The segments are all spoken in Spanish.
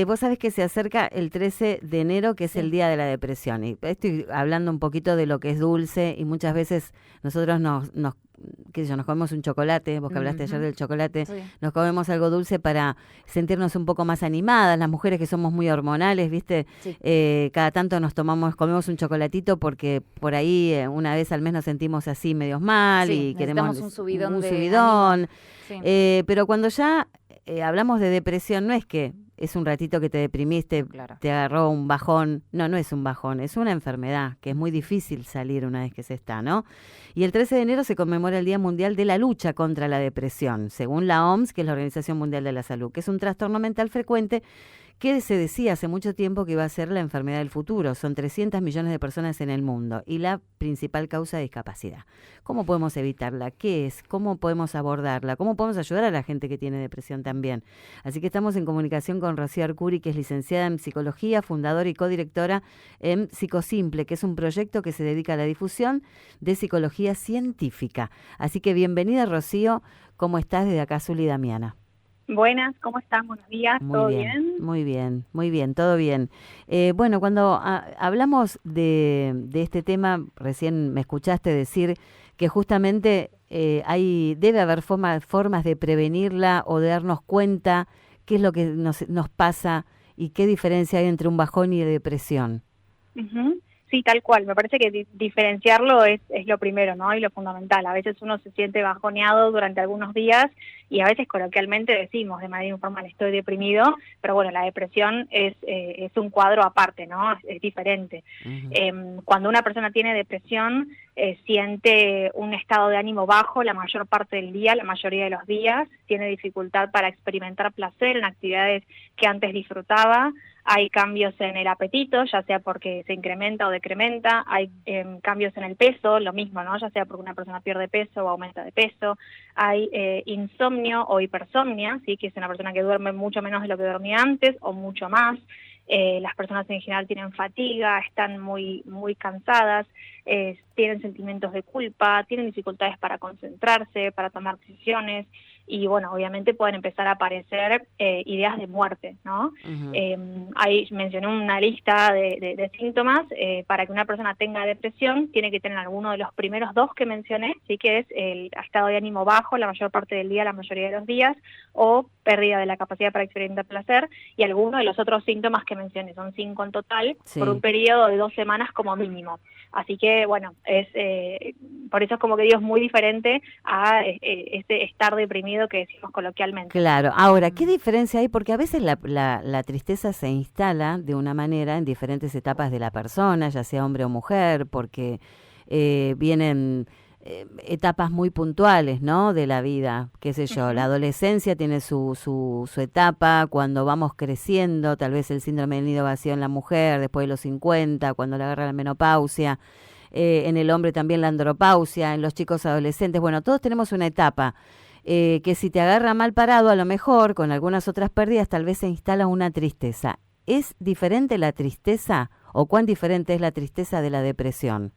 Vos sabés que se acerca el 13 de enero, que es el Sí. Día de la Depresión. Y estoy hablando un poquito de lo que es dulce y muchas veces nosotros qué sé yo, nos comemos un chocolate, vos que hablaste ayer Ujú. del chocolate, Sí, nos comemos algo dulce para sentirnos un poco más animadas. Las mujeres que somos muy hormonales, ¿viste? sí. Cada tanto comemos un chocolatito porque por ahí una vez al mes nos sentimos así medios mal Sí, y queremos necesitamos un subidón un de ánimo. subidón. Sí, Pero cuando ya hablamos de depresión, no es que es un ratito que te deprimiste, no, claro. te agarró un bajón. No, no es un bajón, es una enfermedad que es muy difícil salir una vez que se está, ¿no? Y el 13 de enero se conmemora el Día Mundial de la Lucha contra la Depresión, según la OMS, que es la Organización Mundial de la Salud, que es un trastorno mental frecuente que se decía hace mucho tiempo que iba a ser la enfermedad del futuro. Son 300 millones de personas en el mundo y la principal causa de discapacidad. ¿Cómo podemos evitarla? ¿Qué es? ¿Cómo podemos abordarla? ¿Cómo podemos ayudar a la gente que tiene depresión también? Así que estamos en comunicación con Rocío Arcuri, que es licenciada en psicología, fundadora y codirectora en Psicosimple, que es un proyecto que se dedica a la difusión de psicología científica. Así que bienvenida, Rocío. ¿Cómo estás desde acá, Zuli y Damiana? Buenas, ¿cómo están? Buenos días, Muy ¿todo bien, bien? muy bien, muy bien, todo bien. Bueno, cuando hablamos de este tema, recién me escuchaste decir que justamente debe haber formas de prevenirla o de darnos cuenta qué es lo que nos pasa y qué diferencia hay entre un bajón y depresión. Ujú. Sí, tal cual. Me parece que diferenciarlo es lo primero, ¿no? Y lo fundamental. A veces uno se siente bajoneado durante algunos días y a veces coloquialmente decimos de manera informal estoy deprimido, pero bueno, la depresión es un cuadro aparte, ¿no? Es diferente. Ujú. Cuando una persona tiene depresión, siente un estado de ánimo bajo la mayor parte del día, la mayoría de los días, tiene dificultad para experimentar placer en actividades que antes disfrutaba. Hay cambios en el apetito, ya sea porque se incrementa o decrementa, hay cambios en el peso, lo mismo, ¿no? Ya sea porque una persona pierde peso o aumenta de peso, hay insomnio o hipersomnia, ¿sí? Que es una persona que duerme mucho menos de lo que dormía antes o mucho más. Las personas en general tienen fatiga, están muy cansadas, tienen sentimientos de culpa, tienen dificultades para concentrarse, para tomar decisiones y bueno, obviamente pueden empezar a aparecer ideas de muerte, ¿no? Ujú. Ahí mencioné una lista de síntomas. Para que una persona tenga depresión tiene que tener alguno de los primeros dos que mencioné, sí, que es el estado de ánimo bajo la mayor parte del día, la mayoría de los días, o pérdida de la capacidad para experimentar placer, y alguno de los otros síntomas que mencioné, son 5 en total, por un Sí. periodo de 2 semanas como mínimo. Así que, bueno, por eso es como que digo, es muy diferente a ese estar deprimido que decimos coloquialmente, ¿no? Claro, ahora, ¿qué diferencia hay? Porque a veces la tristeza se instala de una manera en diferentes etapas de la persona, ya sea hombre o mujer, porque vienen etapas muy puntuales, ¿no? De la vida, qué sé yo, la Ujú. adolescencia tiene su etapa, cuando vamos creciendo, tal vez el síndrome del nido vacío en la mujer, después de los 50, cuando le agarra la menopausia, en el hombre también la andropausia, en los chicos adolescentes, bueno, todos tenemos una etapa que si te agarra mal parado, a lo mejor con algunas otras pérdidas, tal vez se instala una tristeza. ¿Es diferente la tristeza o cuán diferente es la tristeza de la depresión?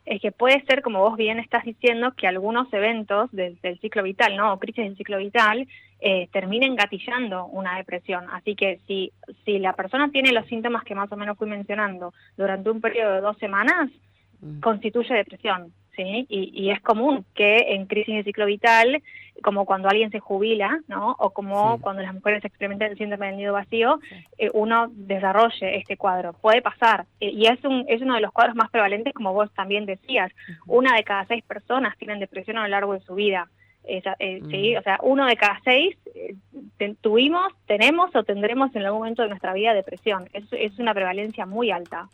Es que puede ser, como vos bien estás diciendo, que algunos eventos del ciclo vital, ¿no? O crisis del ciclo vital, terminen gatillando una depresión. Así que si la persona tiene los síntomas que más o menos fui mencionando durante un periodo de 2 semanas, Mm. constituye depresión, ¿sí? Y es común que en crisis de ciclo vital, como cuando alguien se jubila, ¿no? O como Sí, cuando las mujeres experimentan el síndrome del nido vacío, sí. uno desarrolle este cuadro. Puede pasar, y es uno de los cuadros más prevalentes, como vos también decías. Ujú. 1 de cada 6 personas tienen depresión a lo largo de su vida. Sí, Mm. o sea, 1 de cada 6 tuvimos, tenemos o tendremos en algún momento de nuestra vida depresión. Es una prevalencia muy alta.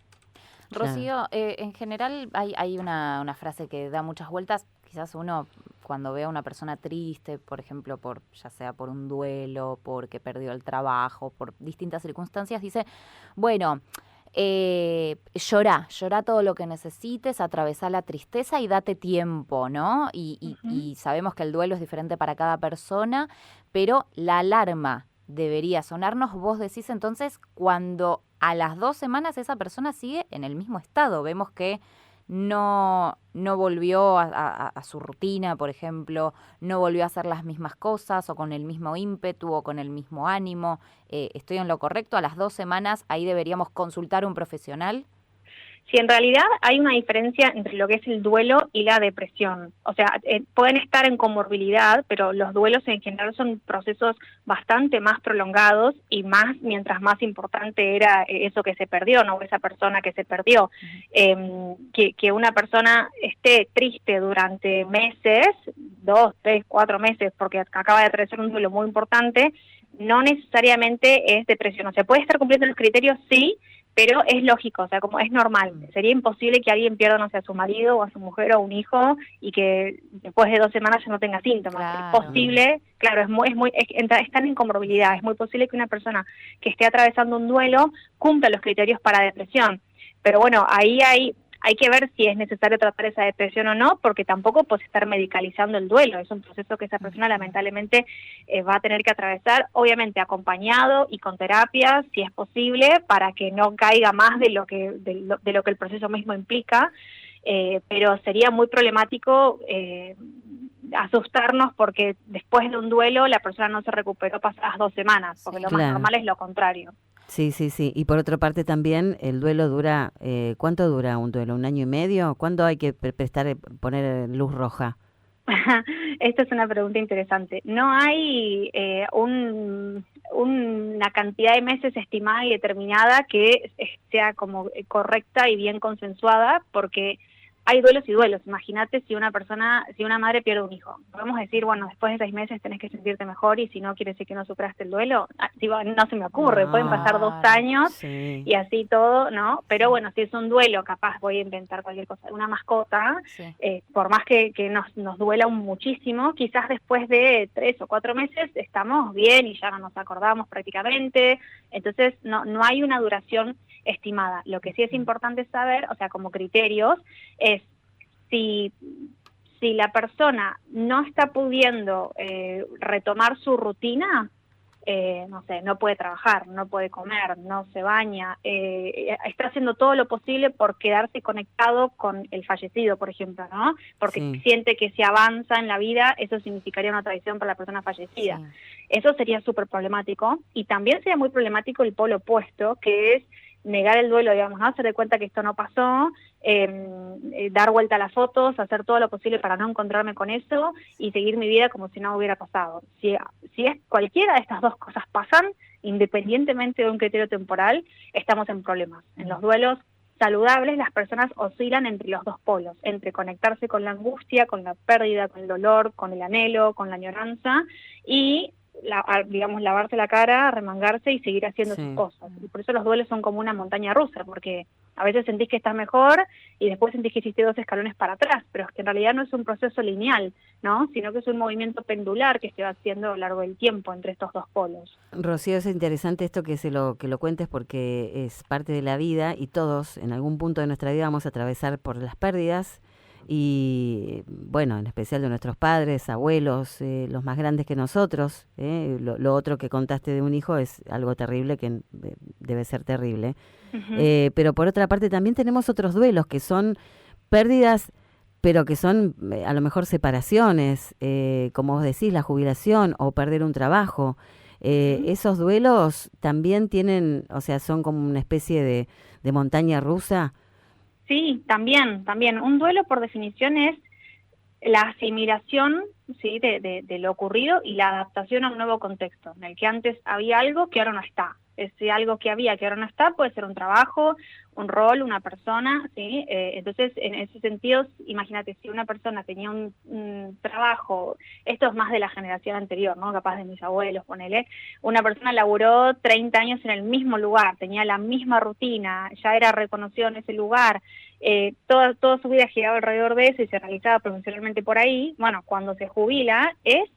Claro. Rocío, en general hay una frase que da muchas vueltas. Quizás uno cuando ve a una persona triste, por ejemplo, ya sea por un duelo, porque perdió el trabajo, por distintas circunstancias, dice, bueno, llorá todo lo que necesites, atravesá la tristeza y date tiempo, ¿no? Ujú. Y sabemos que el duelo es diferente para cada persona, pero la alarma debería sonarnos, vos decís entonces, cuando a las 2 semanas esa persona sigue en el mismo estado. Vemos que no volvió a su rutina, por ejemplo, no volvió a hacer las mismas cosas o con el mismo ímpetu o con el mismo ánimo. ¿Estoy en lo correcto? ¿A las 2 semanas ahí deberíamos consultar a un profesional? Sí, en realidad hay una diferencia entre lo que es el duelo y la depresión. O sea, pueden estar en comorbilidad, pero los duelos en general son procesos bastante más prolongados y más mientras más importante era eso que se perdió, ¿no? Esa persona que se perdió. Que una persona esté triste durante meses, 2, 3, 4 meses, porque acaba de atravesar un duelo muy importante, no necesariamente es depresión. O sea, puede estar cumpliendo los criterios, sí, pero es lógico, o sea, como es normal. Sería imposible que alguien pierda, no sé, a su marido o a su mujer o a un hijo y que después de 2 semanas ya no tenga síntomas. Claro. Es posible, claro, están en comorbilidad. Es muy posible que una persona que esté atravesando un duelo cumpla los criterios para depresión. Pero bueno, ahí hay que ver si es necesario tratar esa depresión o no, porque tampoco puedes estar medicalizando el duelo. Es un proceso que esa persona lamentablemente va a tener que atravesar, obviamente acompañado y con terapia, si es posible, para que no caiga más de lo que el proceso mismo implica. Pero sería muy problemático asustarnos porque después de un duelo la persona no se recuperó pasadas 2 semanas, porque lo más normal es lo contrario. Sí, sí, sí. Y por otra parte también el duelo dura, ¿cuánto dura un duelo? ¿1 año y medio? ¿Cuándo hay que poner luz roja? Esta es una pregunta interesante. No hay una cantidad de meses estimada y determinada que sea como correcta y bien consensuada, porque hay duelos y duelos. Imagínate si una madre pierde un hijo. Podemos decir, bueno, después de 6 meses tenés que sentirte mejor y si no, quiere decir que no superaste el duelo. No se me ocurre, pueden pasar 2 años y así todo, ¿no? Pero bueno, si es un duelo, capaz voy a inventar cualquier cosa, una mascota, por más que nos duela muchísimo, quizás después de 3 o 4 meses estamos bien y ya no nos acordamos prácticamente. Entonces, no hay una duración estimada. Lo que sí es importante saber, o sea, como criterios, es si la persona no está pudiendo retomar su rutina, no sé, no puede trabajar, no puede comer, no se baña, está haciendo todo lo posible por quedarse conectado con el fallecido, por ejemplo, ¿no? Porque siente que si avanza en la vida, eso significaría una traición para la persona fallecida. Eso sería súper problemático, y también sería muy problemático el polo opuesto, que es negar el duelo, digamos, ¿no? Hacer de cuenta que esto no pasó, dar vuelta a las fotos, hacer todo lo posible para no encontrarme con eso y seguir mi vida como si no hubiera pasado. Si es cualquiera de estas 2 cosas pasan, independientemente de un criterio temporal, estamos en problemas. En los duelos saludables las personas oscilan entre los 2 polos, entre conectarse con la angustia, con la pérdida, con el dolor, con el anhelo, con la añoranza, y digamos, lavarse la cara, remangarse y seguir haciendo sus cosas. Y por eso los duelos son como una montaña rusa, porque a veces sentís que estás mejor y después sentís que hiciste 2 escalones para atrás, pero es que en realidad no es un proceso lineal, ¿no? Sino que es un movimiento pendular que se va haciendo a lo largo del tiempo entre estos 2 polos. Rocío, es interesante esto que lo cuentes, porque es parte de la vida y todos en algún punto de nuestra vida vamos a atravesar por las pérdidas. Y bueno, en especial de nuestros padres, abuelos, los más grandes que nosotros. Lo otro que contaste de un hijo es algo terrible, que debe ser terrible. Pero por otra parte también tenemos otros duelos que son pérdidas, pero que son a lo mejor separaciones, como vos decís, la jubilación o perder un trabajo. Esos duelos también tienen, o sea, son como una especie de montaña rusa. Sí, también. Un duelo, por definición, es la asimilación, ¿sí?, de lo ocurrido y la adaptación a un nuevo contexto, en el que antes había algo que ahora no está. Ese algo que había que ahora no está puede ser un trabajo, un rol, una persona, ¿sí? Entonces, en ese sentido, imagínate, si una persona tenía un trabajo, esto es más de la generación anterior, ¿no? Capaz de mis abuelos, ponele, una persona laburó 30 años en el mismo lugar, tenía la misma rutina, ya era reconocido en ese lugar, toda su vida giraba alrededor de eso y se realizaba profesionalmente por ahí. Bueno, cuando se jubila es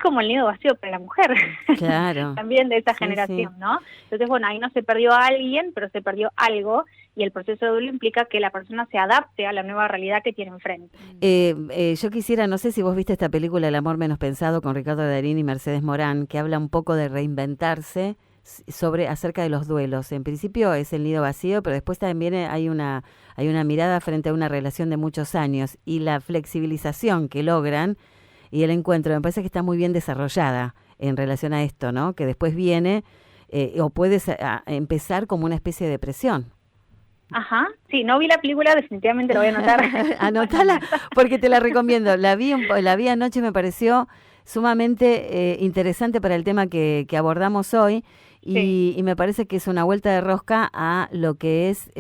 como el nido vacío para la mujer, claro. también de esa generación, sí. ¿No? Entonces, bueno, ahí no se perdió a alguien, pero se perdió algo, y el proceso de duelo implica que la persona se adapte a la nueva realidad que tiene enfrente. Yo quisiera, no sé si vos viste esta película El amor menos pensado con Ricardo Darín y Mercedes Morán, que habla un poco de reinventarse sobre acerca de los duelos. En principio es el nido vacío, pero después también hay una mirada frente a una relación de muchos años y la flexibilización que logran y el encuentro me parece que está muy bien desarrollada en relación a esto, ¿no? Que después viene o puede empezar como una especie de depresión. Ajá, sí, no vi la película, definitivamente lo voy a anotar. Anotala porque te la recomiendo. La vi anoche y me pareció sumamente interesante para el tema que abordamos hoy y me parece que es una vuelta de rosca a lo que es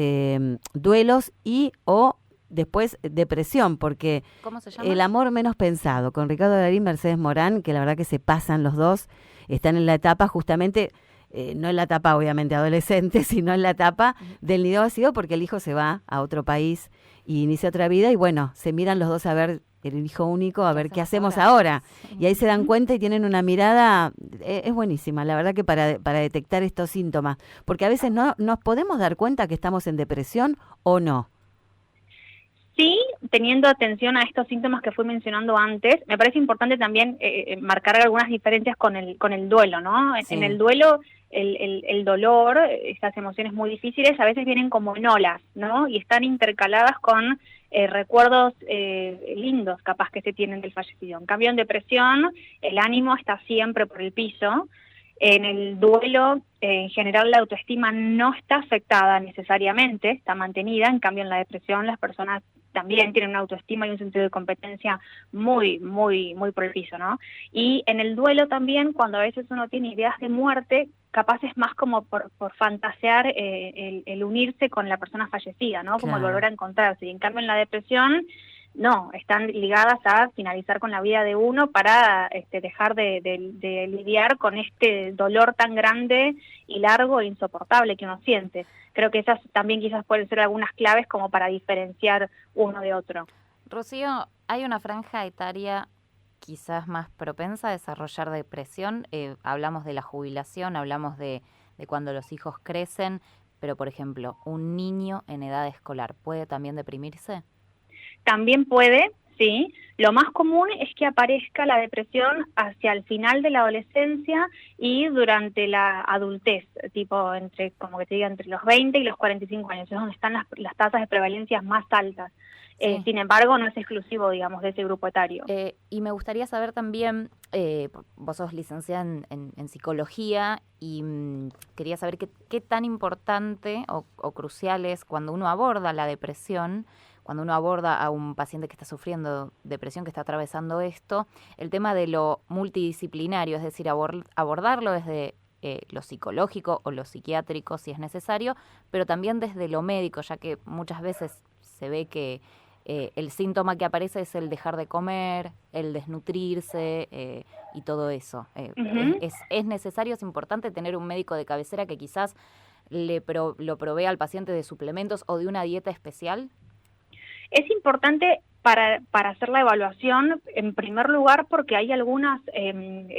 duelos y o después depresión, porque ¿cómo se llama? El amor menos pensado, con Ricardo Darín, Mercedes Morán, que la verdad que se pasan los dos, están en la etapa justamente, no en la etapa obviamente adolescente, sino en la etapa del nido vacío, porque el hijo se va a otro país y inicia otra vida y bueno, se miran los dos a ver el hijo único, a ver qué hacemos ahora. Sí. Y ahí se dan cuenta y tienen una mirada, es buenísima, la verdad que para detectar estos síntomas, porque a veces no nos podemos dar cuenta que estamos en depresión o no. Sí, teniendo atención a estos síntomas que fui mencionando antes, me parece importante también marcar algunas diferencias con el duelo, ¿no? Sí. En el duelo, el dolor, estas emociones muy difíciles, a veces vienen como en olas, ¿no? Y están intercaladas con recuerdos lindos, capaz que se tienen del fallecido. En cambio, en depresión, el ánimo está siempre por el piso. En el duelo, en general, la autoestima no está afectada necesariamente, está mantenida. En cambio, en la depresión, las personas también tienen una autoestima y un sentido de competencia muy, muy, muy por el piso, ¿no? Y en el duelo también, cuando a veces uno tiene ideas de muerte, capaz es más como por fantasear el unirse con la persona fallecida, ¿no? Como el volver a encontrarse. Y en cambio, en la depresión, no, están ligadas a finalizar con la vida de uno para dejar de lidiar con este dolor tan grande y largo e insoportable que uno siente. Creo que esas también quizás pueden ser algunas claves como para diferenciar uno de otro. Rocío, ¿hay una franja etaria quizás más propensa a desarrollar depresión? Hablamos de la jubilación, hablamos de cuando los hijos crecen, pero por ejemplo, ¿un niño en edad escolar puede también deprimirse? También puede, sí. Lo más común es que aparezca la depresión hacia el final de la adolescencia y durante la adultez, tipo entre, como que te diga, entre los 20 y los 45 años, es donde están las tasas de prevalencia más altas. Sí. Sin embargo, no es exclusivo, digamos, de ese grupo etario. Y me gustaría saber también, vos sos licenciada en psicología y quería saber qué tan importante o crucial es cuando uno aborda la depresión, cuando uno aborda a un paciente que está sufriendo depresión, que está atravesando esto, el tema de lo multidisciplinario, es decir, abordarlo desde lo psicológico o lo psiquiátrico si es necesario, pero también desde lo médico, ya que muchas veces se ve que el síntoma que aparece es el dejar de comer, el desnutrirse y todo eso. Es necesario, es importante tener un médico de cabecera que quizás lo provea al paciente de suplementos o de una dieta especial. Es importante para hacer la evaluación, en primer lugar, porque hay algunas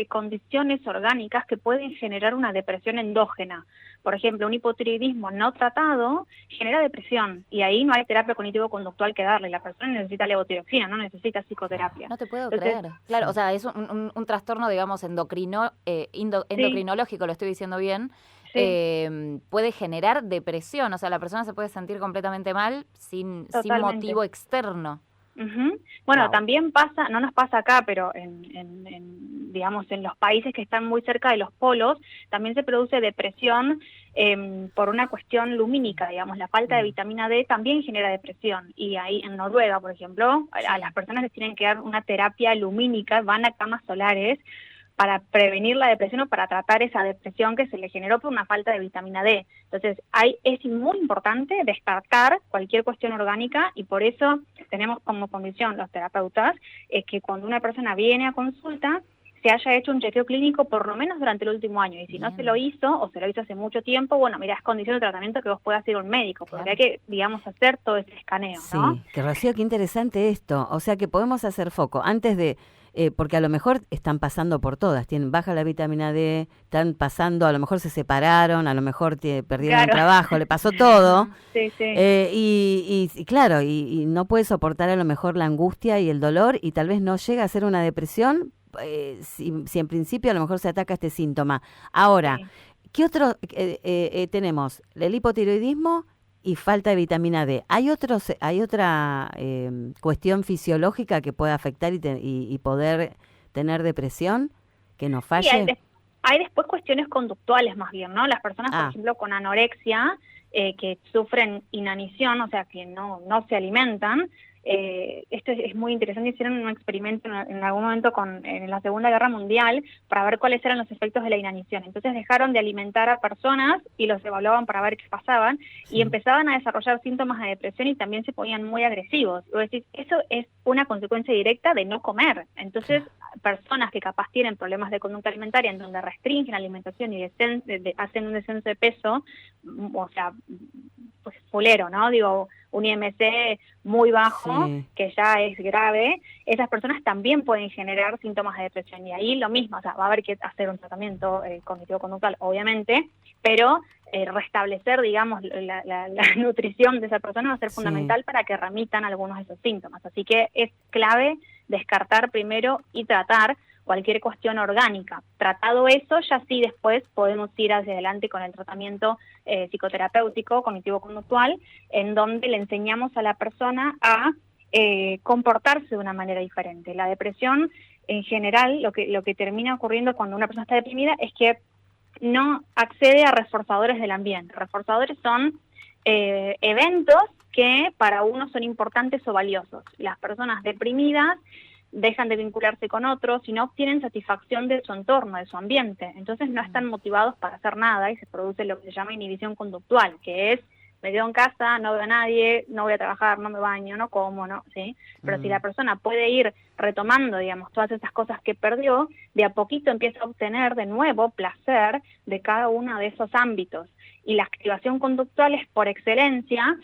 condiciones orgánicas que pueden generar una depresión endógena. Por ejemplo, un hipotiroidismo no tratado genera depresión y ahí no hay terapia cognitivo-conductual que darle. La persona necesita levotiroxina, no necesita psicoterapia. No te puedo creer. Claro, o sea, es un trastorno, digamos, endocrinológico, lo estoy diciendo bien. Sí. Puede generar depresión, o sea, la persona se puede sentir completamente mal sin motivo externo. Bueno, wow. También pasa, no nos pasa acá, pero digamos, en los países que están muy cerca de los polos, también se produce depresión por una cuestión lumínica, digamos, la falta de vitamina D también genera depresión, y ahí en Noruega, por ejemplo, a las personas les tienen que dar una terapia lumínica, van a camas solares, para prevenir la depresión o para tratar esa depresión que se le generó por una falta de vitamina D. Entonces, es muy importante descartar cualquier cuestión orgánica y por eso tenemos como condición los terapeutas que cuando una persona viene a consulta se haya hecho un chequeo clínico por lo menos durante el último año. Y si no se lo hizo o se lo hizo hace mucho tiempo, bueno, mira, es condición de tratamiento que vos puedas ir a un médico, porque hay que, digamos, hacer todo ese escaneo, ¿no? Sí, que Rocío, qué interesante esto. O sea que podemos hacer foco antes de... porque a lo mejor están pasando por todas, tienen baja la vitamina D, están pasando, a lo mejor se separaron, a lo mejor perdieron el trabajo, le pasó todo. Sí, sí. Y claro, y no puede soportar a lo mejor la angustia y el dolor y tal vez no llega a ser una depresión si en principio a lo mejor se ataca este síntoma. Ahora, ¿Qué otro tenemos? El hipotiroidismo y falta de vitamina D. ¿Hay otra cuestión fisiológica que pueda afectar y poder tener depresión que nos Sí, falle? hay después cuestiones conductuales más bien, ¿no? Las personas, por ejemplo, con anorexia, que sufren inanición, o sea, que no se alimentan. Esto es muy interesante. Hicieron un experimento en algún momento en la Segunda Guerra Mundial para ver cuáles eran los efectos de la inanición. Entonces dejaron de alimentar a personas y los evaluaban para ver qué pasaban, y empezaban a desarrollar síntomas de depresión y también se ponían muy agresivos. Es decir, eso es una consecuencia directa de no comer. Entonces, personas que capaz tienen problemas de conducta alimentaria en donde restringen la alimentación y hacen un descenso de peso, o sea, pues fulero, ¿no? Digo, un IMC muy bajo, que ya es grave, esas personas también pueden generar síntomas de depresión. Y ahí lo mismo, o sea, va a haber que hacer un tratamiento cognitivo-conductual, obviamente, pero restablecer, digamos, la nutrición de esa persona va a ser fundamental para que remitan algunos de esos síntomas. Así que es clave descartar primero y tratar cualquier cuestión orgánica. Tratado eso, ya sí después podemos ir hacia adelante con el tratamiento psicoterapéutico, cognitivo-conductual, en donde le enseñamos a la persona a comportarse de una manera diferente. La depresión, en general, lo que termina ocurriendo cuando una persona está deprimida es que no accede a reforzadores del ambiente. Reforzadores son eventos que para uno son importantes o valiosos. Las personas deprimidas dejan de vincularse con otros y no obtienen satisfacción de su entorno, de su ambiente. Entonces no están motivados para hacer nada y se produce lo que se llama inhibición conductual, que es: me quedo en casa, no veo a nadie, no voy a trabajar, no me baño, no como, ¿no? ¿Sí? Pero si la persona puede ir retomando, digamos, todas esas cosas que perdió, de a poquito empieza a obtener de nuevo placer de cada uno de esos ámbitos. Y la activación conductual es por excelencia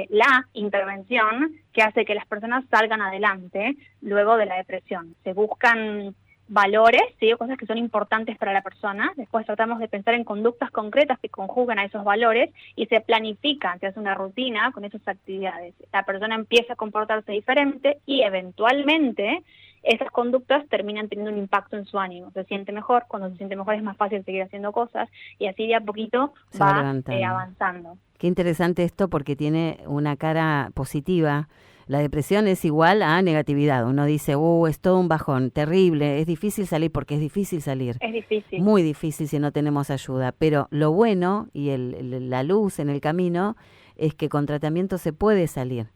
la intervención que hace que las personas salgan adelante luego de la depresión. Se buscan valores, ¿sí?, cosas que son importantes para la persona. Después tratamos de pensar en conductas concretas que conjuguen a esos valores y se planifica, se hace una rutina con esas actividades. La persona empieza a comportarse diferente y eventualmente esas conductas terminan teniendo un impacto en su ánimo. Se siente mejor, cuando se siente mejor es más fácil seguir haciendo cosas y así de a poquito va avanzando. Qué interesante esto porque tiene una cara positiva. La depresión es igual a negatividad. Uno dice, es todo un bajón, terrible, es difícil salir, porque es difícil salir. Es difícil. Muy difícil si no tenemos ayuda. Pero lo bueno y la luz en el camino es que con tratamiento se puede salir.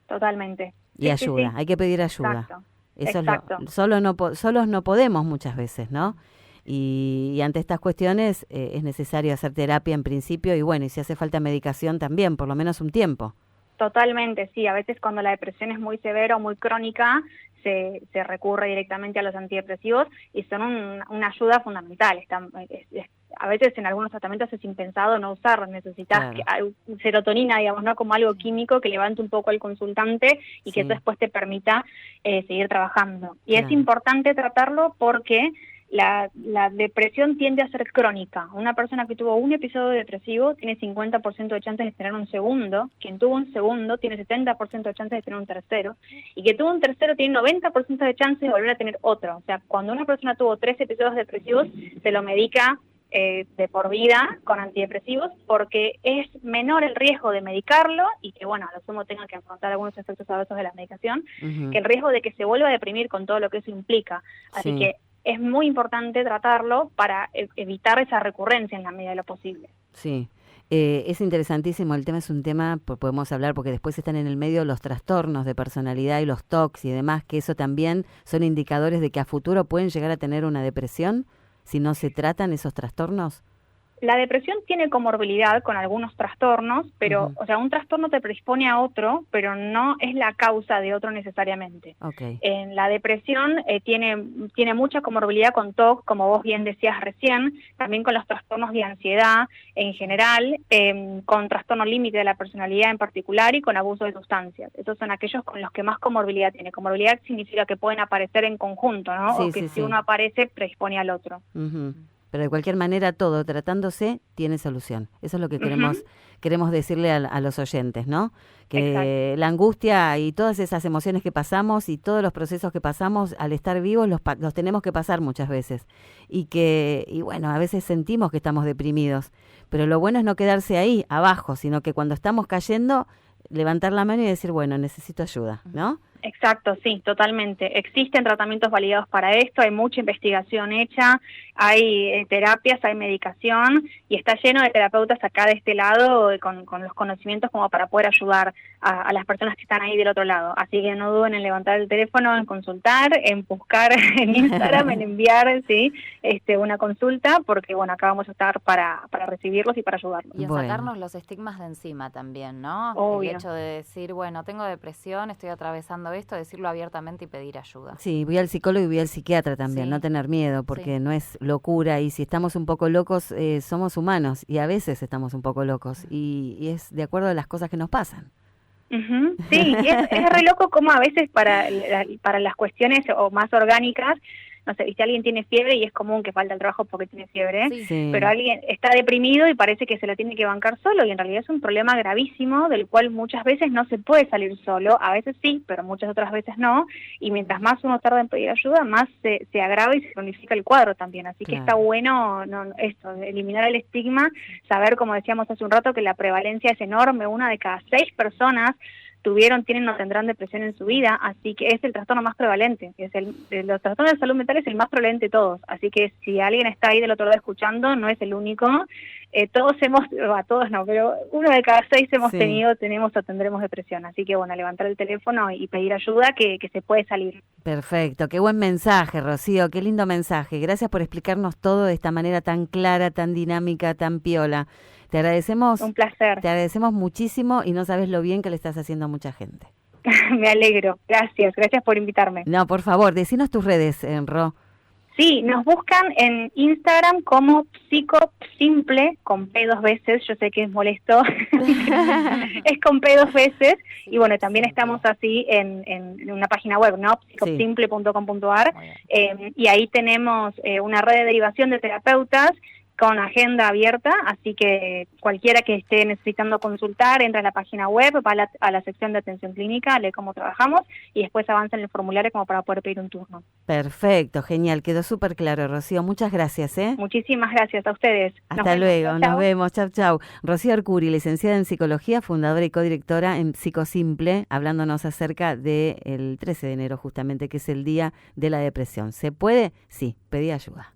Totalmente. Y ayuda, hay que pedir ayuda. Exacto. Eso Exacto. solos no podemos muchas veces, ¿no? Y ante estas cuestiones es necesario hacer terapia en principio y bueno, y si hace falta medicación también, por lo menos un tiempo. Totalmente, sí. A veces cuando la depresión es muy severa o muy crónica, se recurre directamente a los antidepresivos y son una ayuda fundamental. A veces en algunos tratamientos es impensado no usarlos. Necesitas serotonina, digamos, ¿no?, como algo químico que levante un poco al consultante y que eso después te permita seguir trabajando. Y es importante tratarlo porque la depresión tiende a ser crónica. Una persona que tuvo un episodio depresivo tiene 50% de chances de tener un segundo, quien tuvo un segundo tiene 70% de chances de tener un tercero, y que tuvo un tercero tiene 90% de chances de volver a tener otro. O sea, cuando una persona tuvo 3 episodios depresivos, se lo medica de por vida con antidepresivos, porque es menor el riesgo de medicarlo y que, bueno, a lo sumo tenga que afrontar algunos efectos adversos de la medicación, que el riesgo de que se vuelva a deprimir con todo lo que eso implica. Así que es muy importante tratarlo para evitar esa recurrencia en la medida de lo posible. Sí, es interesantísimo. El tema es un tema, podemos hablar, porque después están en el medio los trastornos de personalidad y los TOCs y demás, que eso también son indicadores de que a futuro pueden llegar a tener una depresión si no se tratan esos trastornos. La depresión tiene comorbilidad con algunos trastornos, pero, o sea, un trastorno te predispone a otro, pero no es la causa de otro necesariamente. En la depresión tiene mucha comorbilidad con TOC, como vos bien decías recién, también con los trastornos de ansiedad en general, con trastorno límite de la personalidad en particular y con abuso de sustancias. Esos son aquellos con los que más comorbilidad tiene. Comorbilidad significa que pueden aparecer en conjunto, ¿no? Si uno aparece, predispone al otro. Pero de cualquier manera todo, tratándose, tiene solución. Eso es lo que queremos decirle a los oyentes, ¿no? Que exacto, la angustia y todas esas emociones que pasamos y todos los procesos que pasamos al estar vivos los tenemos que pasar muchas veces. Y bueno, a veces sentimos que estamos deprimidos, pero lo bueno es no quedarse ahí, abajo, sino que cuando estamos cayendo, levantar la mano y decir, bueno, necesito ayuda, ¿no? Exacto, sí, totalmente. Existen tratamientos validados para esto, hay mucha investigación hecha, hay terapias, hay medicación y está lleno de terapeutas acá de este lado con los conocimientos como para poder ayudar a las personas que están ahí del otro lado. Así que no duden en levantar el teléfono, en consultar, en buscar en Instagram, en enviar una consulta, porque bueno, acá vamos a estar para recibirlos y para ayudarlos. Y en sacarnos los estigmas de encima también, ¿no? Obvio. El hecho de decir, bueno, tengo depresión, estoy atravesando esto, decirlo abiertamente y pedir ayuda. Sí, voy al psicólogo y voy al psiquiatra también, no tener miedo, porque no es locura, y si estamos un poco locos, somos humanos, y a veces estamos un poco locos, y es de acuerdo a las cosas que nos pasan. Sí, y es re loco como a veces para las cuestiones o más orgánicas, no sé, viste, alguien tiene fiebre y es común que falta el trabajo porque tiene fiebre, pero alguien está deprimido y parece que se lo tiene que bancar solo, y en realidad es un problema gravísimo del cual muchas veces no se puede salir solo, a veces sí, pero muchas otras veces no, y mientras más uno tarda en pedir ayuda, más se agrava y se cronifica el cuadro también, así que está bueno eliminar el estigma, saber, como decíamos hace un rato, que la prevalencia es enorme, 1 de cada 6 personas tienen o tendrán depresión en su vida, así que es el trastorno más prevalente, de los trastornos de salud mental es el más prevalente de todos, así que si alguien está ahí del otro lado escuchando, no es el único, todos no, pero 1 de cada 6 tenemos o tendremos depresión, así que bueno, levantar el teléfono y pedir ayuda que se puede salir. Perfecto, qué buen mensaje, Rocío, qué lindo mensaje, gracias por explicarnos todo de esta manera tan clara, tan dinámica, tan piola. Te agradecemos. Un placer. Te agradecemos muchísimo y no sabes lo bien que le estás haciendo a mucha gente. Me alegro. Gracias por invitarme. No, por favor, decinos tus redes, Ro. Sí, nos buscan en Instagram como psicosimple, con P 2 veces, yo sé que es molesto, es con P 2 veces, y bueno, también estamos así en una página web, ¿no? psicosimple.com.ar, y ahí tenemos una red de derivación de terapeutas con agenda abierta, así que cualquiera que esté necesitando consultar, entra a la página web, va a la sección de atención clínica, lee cómo trabajamos y después avanza en el formulario como para poder pedir un turno. Perfecto, genial, quedó súper claro, Rocío, muchas gracias. Muchísimas gracias a ustedes. Hasta luego, nos vemos, chau. Rocío Arcuri, licenciada en Psicología, fundadora y codirectora en Psicosimple, hablándonos acerca del 13 de enero justamente, que es el Día de la Depresión. ¿Se puede? Sí, pedí ayuda.